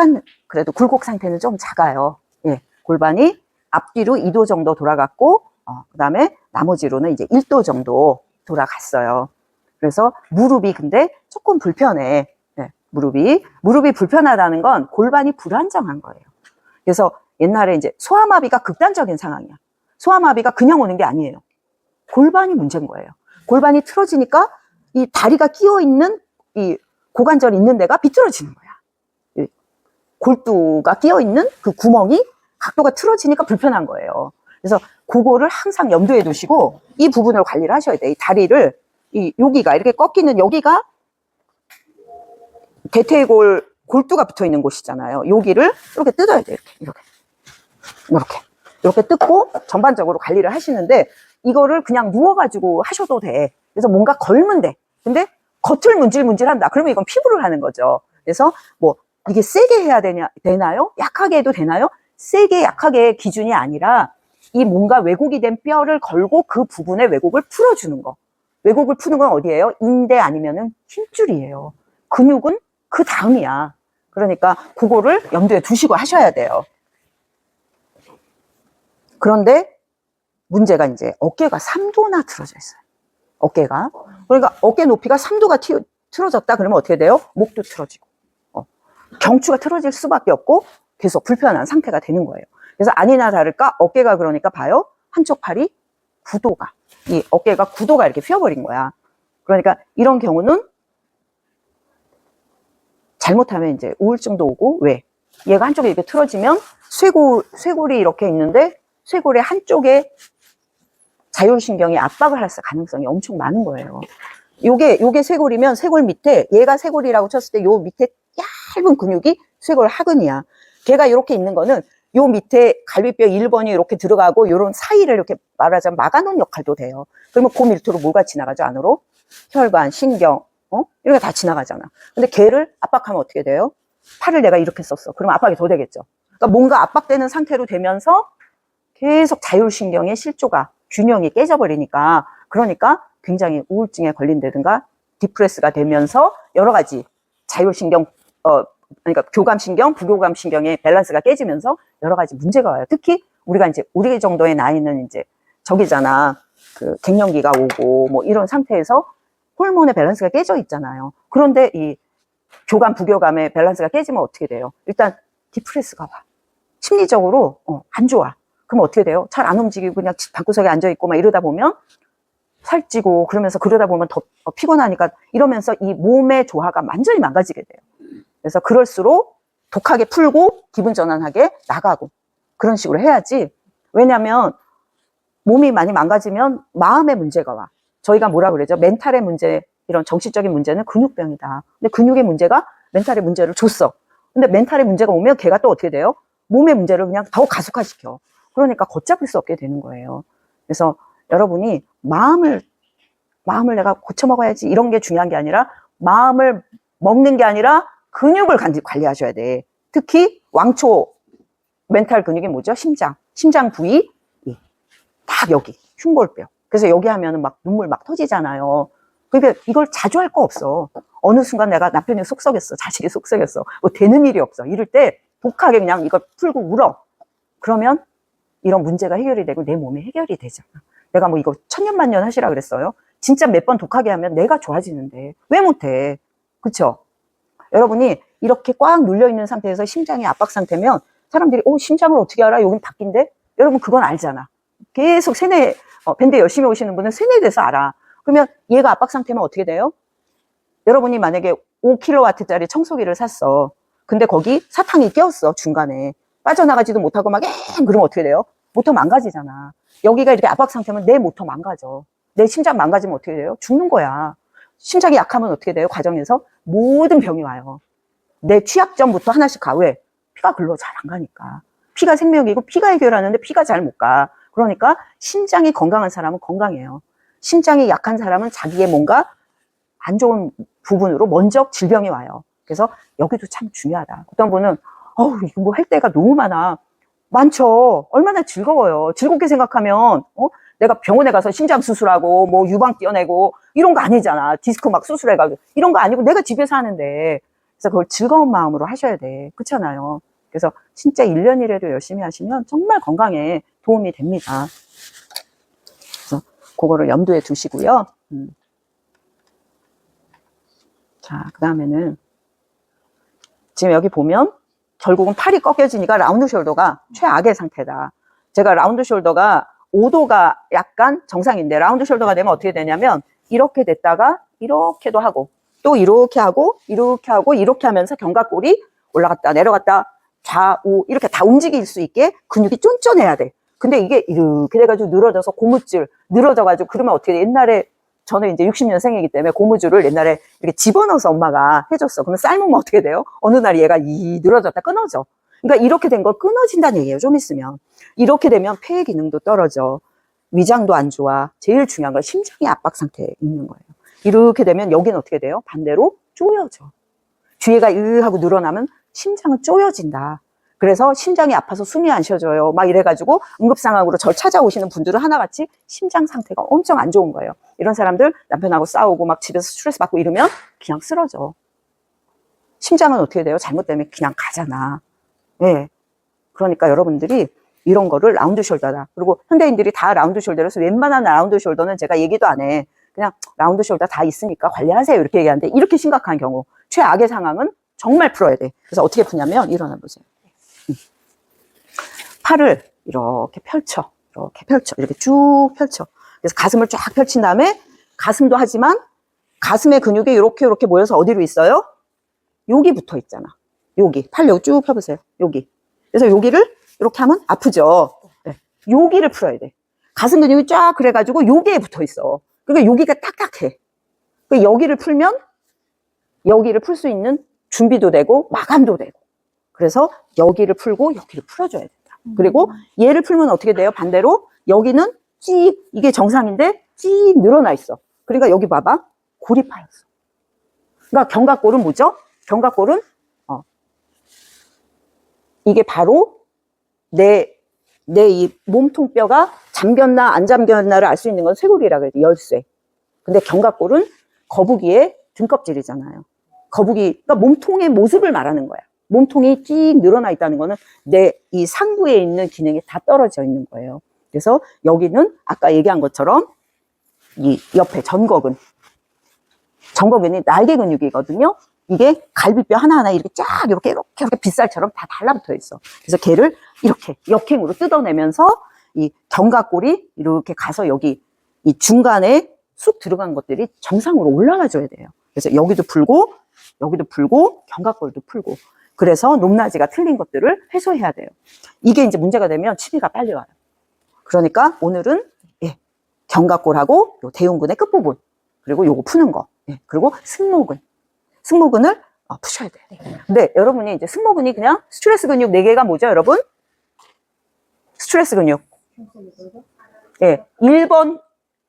약간 그래도 굴곡 상태는 좀 작아요. 예, 골반이 앞뒤로 2도 정도 돌아갔고, 그 다음에 나머지로는 이제 1도 정도 돌아갔어요. 그래서 무릎이 근데 조금 불편해. 예, 무릎이 불편하다는 건 골반이 불안정한 거예요. 그래서 옛날에 이제 소아마비가 극단적인 상황이야. 소아마비가 그냥 오는 게 아니에요. 골반이 문제인 거예요. 골반이 틀어지니까 이 다리가 끼어 있는 이 고관절 있는 데가 비틀어지는 거야. 골두가 끼어 있는 그 구멍이 각도가 틀어지니까 불편한 거예요. 그래서 그거를 항상 염두에 두시고 이 부분을 관리를 하셔야 돼. 이 다리를 여기가 이렇게 꺾이는 여기가 대퇴골 골두가 붙어 있는 곳이잖아요. 여기를 이렇게 뜯어야 돼. 이렇게 뜯고 전반적으로 관리를 하시는데 이거를 그냥 누워가지고 하셔도 돼. 그래서 뭔가 걸면 돼. 근데 겉을 문질문질한다. 그러면 이건 피부를 하는 거죠. 그래서 뭐 이게 세게 해야 되나요? 약하게 해도 되나요? 세게 약하게 기준이 아니라 이 뭔가 왜곡이 된 뼈를 걸고 그 부분의 왜곡을 풀어주는 거. 왜곡을 푸는 건 어디예요? 인대 아니면은 힘줄이에요. 근육은 그 다음이야. 그러니까 그거를 염두에 두시고 하셔야 돼요. 그런데 문제가 이제 어깨가 3도나 틀어져 있어요. 어깨가. 그러니까 어깨 높이가 3도가 틀어졌다 그러면 어떻게 돼요? 목도 틀어지고 경추가 틀어질 수밖에 없고 계속 불편한 상태가 되는 거예요. 그래서 아니나 다를까 어깨가 그러니까 봐요. 한쪽 팔이 9도가 이 어깨가 9도가 이렇게 휘어버린 거야. 그러니까 이런 경우는 잘못하면 이제 우울증도 오고 왜? 얘가 한쪽에 이렇게 틀어지면 쇄골이 이렇게 있는데 쇄골의 한쪽에 자율신경이 압박을 할 가능성이 엄청 많은 거예요. 요게 쇄골이면 쇄골 밑에 얘가 쇄골이라고 쳤을 때 요 밑에 얇은 근육이 쇄골 하근이야. 걔가 이렇게 있는 거는 요 밑에 갈비뼈 1번이 이렇게 들어가고 요런 사이를 이렇게 말하자면 막아놓은 역할도 돼요. 그러면 그 밑으로 뭐가 지나가죠? 안으로? 혈관, 신경, 이런 게 다 지나가잖아. 근데 걔를 압박하면 어떻게 돼요? 팔을 내가 이렇게 썼어. 그러면 압박이 더 되겠죠. 그러니까 뭔가 압박되는 상태로 되면서 계속 자율신경의 실조가 균형이 깨져버리니까 그러니까 굉장히 우울증에 걸린다든가 디프레스가 되면서 여러 가지 자율신경 그러니까 교감신경, 부교감신경의 밸런스가 깨지면서 여러 가지 문제가 와요. 특히 우리가 이제 우리 정도의 나이는 이제 저기잖아. 그 갱년기가 오고 뭐 이런 상태에서 호르몬의 밸런스가 깨져 있잖아요. 그런데 이 교감, 부교감의 밸런스가 깨지면 어떻게 돼요? 일단 디프레스가 와. 심리적으로 안 좋아. 그럼 어떻게 돼요? 잘 안 움직이고 그냥 방구석에 앉아있고 막 이러다 보면 살찌고 그러면서 그러다 보면 더 피곤하니까 이러면서 이 몸의 조화가 완전히 망가지게 돼요. 그래서 그럴수록 독하게 풀고 기분 전환하게 나가고 그런 식으로 해야지. 왜냐면 몸이 많이 망가지면 마음의 문제가 와. 저희가 뭐라 그러죠? 멘탈의 문제, 이런 정신적인 문제는 근육병이다. 근데 근육의 문제가 멘탈의 문제를 줬어. 근데 멘탈의 문제가 오면 걔가 또 어떻게 돼요? 몸의 문제를 그냥 더 가속화시켜. 그러니까 걷잡을 수 없게 되는 거예요. 그래서 여러분이 마음을 내가 고쳐 먹어야지 이런 게 중요한 게 아니라 마음을 먹는 게 아니라 근육을 관리하셔야 돼. 특히 왕초 멘탈 근육이 뭐죠? 심장 부위 딱 여기 흉골뼈. 그래서 여기 하면은 막 눈물 막 터지잖아요. 그러니까 이걸 자주 할 거 없어. 어느 순간 내가 남편이 속 썩였어, 자식이 속 썩였어, 뭐 되는 일이 없어. 이럴 때 독하게 그냥 이걸 풀고 울어. 그러면 이런 문제가 해결이 되고 내 몸이 해결이 되잖아. 내가 뭐 이거 천년만년 하시라 그랬어요. 진짜 몇 번 독하게 하면 내가 좋아지는데 왜 못해? 그쵸? 여러분이 이렇게 꽉 눌려있는 상태에서 심장이 압박 상태면 사람들이 심장을 어떻게 알아? 여긴 바뀐데? 여러분 그건 알잖아. 계속 밴드 열심히 오시는 분은 세뇌돼서 알아. 그러면 얘가 압박 상태면 어떻게 돼요? 여러분이 만약에 5kW짜리 청소기를 샀어. 근데 거기 사탕이 꼈어, 중간에. 빠져나가지도 못하고 막 그러면 어떻게 돼요? 모터 망가지잖아. 여기가 이렇게 압박 상태면 내 모터 망가져. 내 심장 망가지면 어떻게 돼요? 죽는 거야. 심장이 약하면 어떻게 돼요? 과정에서 모든 병이 와요. 내 취약점부터 하나씩 가. 왜? 피가 글로 잘 안 가니까. 피가 생명이고 피가 해결하는데 피가 잘 못 가. 그러니까 심장이 건강한 사람은 건강해요. 심장이 약한 사람은 자기의 뭔가 안 좋은 부분으로 먼저 질병이 와요. 그래서 여기도 참 중요하다. 어떤 분은 이거 뭐 할 때가 너무 많죠. 얼마나 즐거워요. 즐겁게 생각하면 내가 병원에 가서 심장 수술하고 뭐 유방 떼어내고 이런 거 아니잖아. 디스크 막 수술해가지고 이런 거 아니고 내가 집에서 하는데 그래서 그걸 즐거운 마음으로 하셔야 돼. 그렇잖아요. 그래서 진짜 1년이라도 열심히 하시면 정말 건강에 도움이 됩니다. 그래서 그거를 염두에 두시고요. 자, 그 다음에는 지금 여기 보면 결국은 팔이 꺾여지니까 라운드 숄더가 최악의 상태다. 제가 라운드 숄더가 5도가 약간 정상인데 라운드 숄더가 되면 어떻게 되냐면 이렇게 됐다가 이렇게도 하고 또 이렇게 하고 이렇게 하고 이렇게 하면서 견갑골이 올라갔다 내려갔다 좌우 이렇게 다 움직일 수 있게 근육이 쫀쫀해야 돼. 근데 이게 이렇게 돼가지고 늘어져서 고무줄 늘어져가지고 그러면 어떻게 돼? 옛날에 저는 이제 60년생이기 때문에 고무줄을 옛날에 이렇게 집어넣어서 엄마가 해줬어. 그러면 삶으면 어떻게 돼요? 어느 날 얘가 늘어졌다 끊어져. 그러니까 이렇게 된 걸 끊어진다는 얘기예요. 좀 있으면. 이렇게 되면 폐 기능도 떨어져. 위장도 안 좋아. 제일 중요한 건 심장이 압박 상태에 있는 거예요. 이렇게 되면 여기는 어떻게 돼요? 반대로 쪼여져. 뒤에가 하고 늘어나면 심장은 쪼여진다. 그래서 심장이 아파서 숨이 안 쉬어져요. 막 이래가지고 응급상황으로 절 찾아오시는 분들은 하나같이 심장 상태가 엄청 안 좋은 거예요. 이런 사람들 남편하고 싸우고 막 집에서 스트레스 받고 이러면 그냥 쓰러져. 심장은 어떻게 돼요? 잘못되면 그냥 가잖아. 네. 그러니까 여러분들이 이런 거를 라운드 숄더다. 그리고 현대인들이 다 라운드 숄더라서 웬만한 라운드 숄더는 제가 얘기도 안 해. 그냥 라운드 숄더 다 있으니까 관리하세요. 이렇게 얘기하는데 이렇게 심각한 경우 최악의 상황은 정말 풀어야 돼. 그래서 어떻게 푸냐면 일어나 보세요. 팔을 이렇게 펼쳐. 이렇게 쭉 펼쳐. 그래서 가슴을 쫙 펼친 다음에 가슴도 하지만 가슴의 근육이 이렇게 모여서 어디로 있어요? 여기 붙어 있잖아. 여기. 팔 여기 쭉 펴보세요. 여기. 그래서 여기를 이렇게 하면 아프죠? 네. 여기를 풀어야 돼. 가슴 근육이 쫙 그래가지고 여기에 붙어 있어. 그러니까 여기가 딱딱해. 그러니까 여기를 풀면 여기를 풀 수 있는 준비도 되고 마감도 되고. 그래서 여기를 풀고 여기를 풀어줘야 된다. 그리고 얘를 풀면 어떻게 돼요? 반대로 여기는 찌 이게 정상인데 찌 늘어나 있어. 그러니까 여기 봐봐. 골이 파였어. 그러니까 견갑골은 뭐죠? 견갑골은 이게 바로 내 이 몸통뼈가 잠겼나 안 잠겼나를 알 수 있는 건 쇄골이라고 해요. 열쇠. 근데 견갑골은 거북이의 등껍질이잖아요. 거북이, 그러니까 몸통의 모습을 말하는 거야. 몸통이 쭉 늘어나 있다는 거는 내 이 상부에 있는 기능이 다 떨어져 있는 거예요. 그래서 여기는 아까 얘기한 것처럼 이 옆에 전거근이 날개 근육이거든요. 이게 갈비뼈 하나하나 이렇게 쫙 이렇게 빗살처럼 다 달라붙어 있어. 그래서 걔를 이렇게 역행으로 뜯어내면서 이 견갑골이 이렇게 가서 여기 이 중간에 쑥 들어간 것들이 정상으로 올라가 줘야 돼요. 그래서 여기도 풀고 견갑골도 풀고. 그래서 높낮이가 틀린 것들을 해소해야 돼요. 이게 이제 문제가 되면 치매가 빨리 와요. 그러니까 오늘은 견갑골하고 요 대흉근의 끝부분 그리고 요거 푸는 거 그리고 승모근을 푸셔야 돼요. 근데 여러분이 이제 승모근이 그냥 스트레스 근육 4개가 뭐죠, 여러분? 스트레스 근육.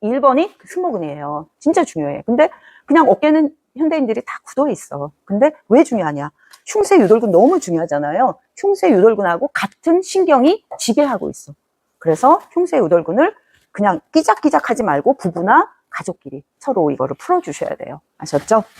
1번이 승모근이에요. 진짜 중요해. 근데 그냥 어깨는 현대인들이 다 굳어 있어. 근데 왜 중요하냐? 흉쇄 유돌근 너무 중요하잖아요. 흉쇄 유돌근하고 같은 신경이 지배하고 있어. 그래서 흉쇄 유돌근을 그냥 끼작끼작 하지 말고 부부나 가족끼리 서로 이거를 풀어주셔야 돼요. 아셨죠?